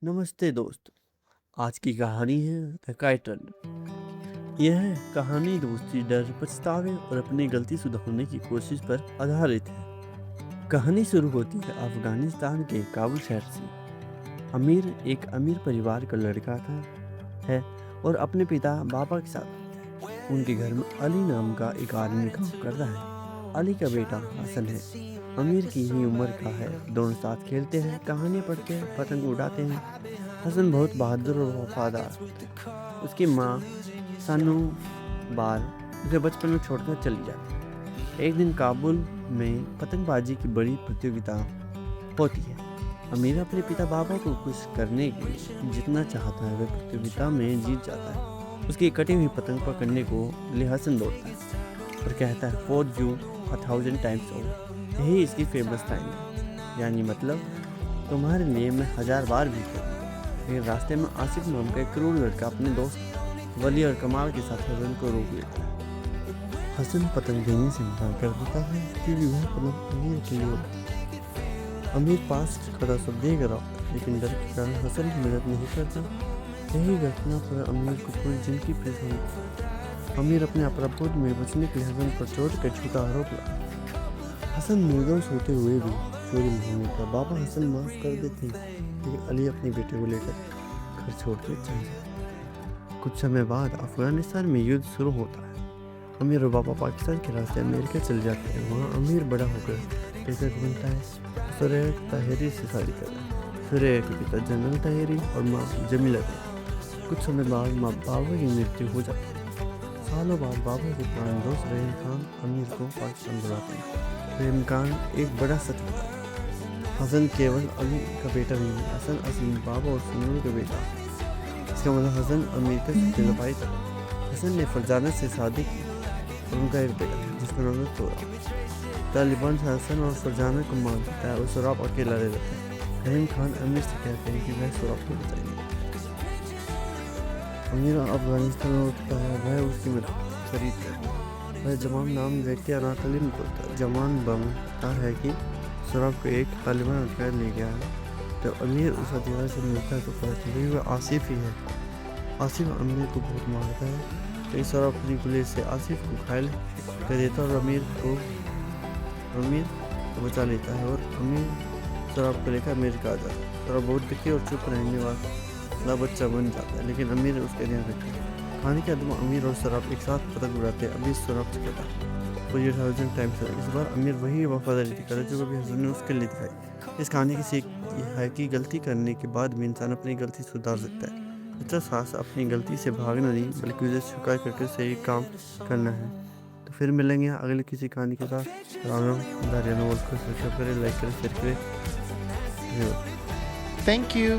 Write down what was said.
नमस्ते दोस्त। आज की कहानी है द काइटन। यह कहानी दोस्ती, डर, पछतावे और अपनी गलती सुधारने की कोशिश पर आधारित है। कहानी शुरू होती है अफगानिस्तान के काबुल शहर से। अमीर एक अमीर परिवार का लड़का था है और अपने पिता बाबा के साथ रहता है। उनके घर में अली नाम का एक आदमी काम करता है। अली का बेटा हसन है, अमीर की ही उम्र का है। दोनों साथ खेलते हैं, कहानियाँ पढ़ते हैं, पतंग उड़ाते हैं। हसन बहुत बहादुर और वफादार होता है। उसकी माँ सानू बार उसे बचपन में छोड़कर चली जाती है। एक दिन काबुल में पतंगबाजी की बड़ी प्रतियोगिता होती है। अमीर अपने पिता बाबा को खुश करने के लिए जितना चाहता है वह प्रतियोगिता में जीत जाता है। उसकी कटी हुई पतंग पकड़ने को लिए हसन दौड़ता है और कहता है, फॉर यू 1000 टाइम्स ओवर। यही इसकी फेमस लाइन है, यानी मतलब तुम्हारे लिए मैं 1000 बार भी करूँ। लेकिन रास्ते में आसिफ नाम का एक क्रूर लड़का अपने दोस्त वली और कमाल के साथ हसन को रोक लेता है। हसन पतंग देने से मना कर देता है क्योंकि वह पतंग अमीर के लिए होती है। अमीर पास खड़ा सब देख रहा होता है, लेकिन डर के कारण हसन की मदद नहीं करता। यही घटना पर अमीर को पूरी जिंदगी परेशान करती है। अमीर अपने अपराध में बचने के लिए हसन पर चोट का झूठा आरोप लगाता। हसन निर्दोष होते हुए भी चोरी नहीं का बाबा हसन माफ कर देते हैं, लेकिन अली अपने बेटे को लेकर घर छोड़ के चल जाता है। कुछ समय बाद अफगानिस्तान में युद्ध शुरू होता है। अमीर और बाबा पाकिस्तान के रास्ते अमेरिका चले जाते हैं। वहाँ अमीर बड़ा होकर लेखक बनता है। सुरेह ताहिरी से शादी करता है। सुरेह के पिता जनरल ताहिरी और माँ जमीला ताहिरी। कुछ समय बाद माँ बाबा की मृत्यु हो जाती है। सालों बाद बाबा के पुराने दोस्त रहीम खान अमीर को पाकिस्तान बुलाते हैं। रहीम खान एक बड़ा सच बताता है, हसन केवल अली का बेटा नहीं है, हसन असली बाबा और सुनूर का बेटा है। इसका मतलब हसन अमीर का सच्चा भाई था। हसन ने फरजाना से शादी की और उनका एक बेटा था जिसका नाम है सोराब। तालिबान हसन और फरजाना को मार देता है और सोराब अकेला रह जाता है। रहीम खान अमीर से कहते हैं कि वह सोराब को बताएंगे। अमीर अफगानिस्तान लौटता है, वह उसकी मदद खरीदता है। वह जमान नाम व्यक्ति अनातोलिया में पहुंचता है। जमान बताता है कि सोराब को एक तालिबान अटका ले गया है। तो अमीर उस हथियार से मिलता है तो पता चलता है वह आसिफ ही है। आसिफ अमीर को बहुत मारता है, तो सोराब अपनी पुलिस से आसिफ को घायल कर देता है और अमीर को बचा लेता है और अमीर सोराब को लेकर अमेरिका आ जाता है। सोराब बहुत दुखी और चुप रहने वाला बच्चा बन जाता है, लेकिन अमीर उसका ध्यान रखता है। कहानी के अंत में अमीर और सोराब एक साथ पतंग उड़ाते हैं। अमीर सोराब से कहता है, वो ये 1000 टाइम्स है। इस बार अमीर वही वफादारी दिखाता है जो कभी हसन ने उसके लिए दिखाई। इस कहानी की सीख यह है कि गलती करने के बाद भी इंसान अपनी गलती सुधार सकता है। जितना साहस अपनी गलती से भागना नहीं, बल्कि उसे स्वीकार करके सही काम करना है। तो फिर मिलेंगे अगले किसी कहानी के साथ। राम राम। दारिया नॉवेल्स को सब्सक्राइब करें, लाइक करें, शेयर करें। Thank you.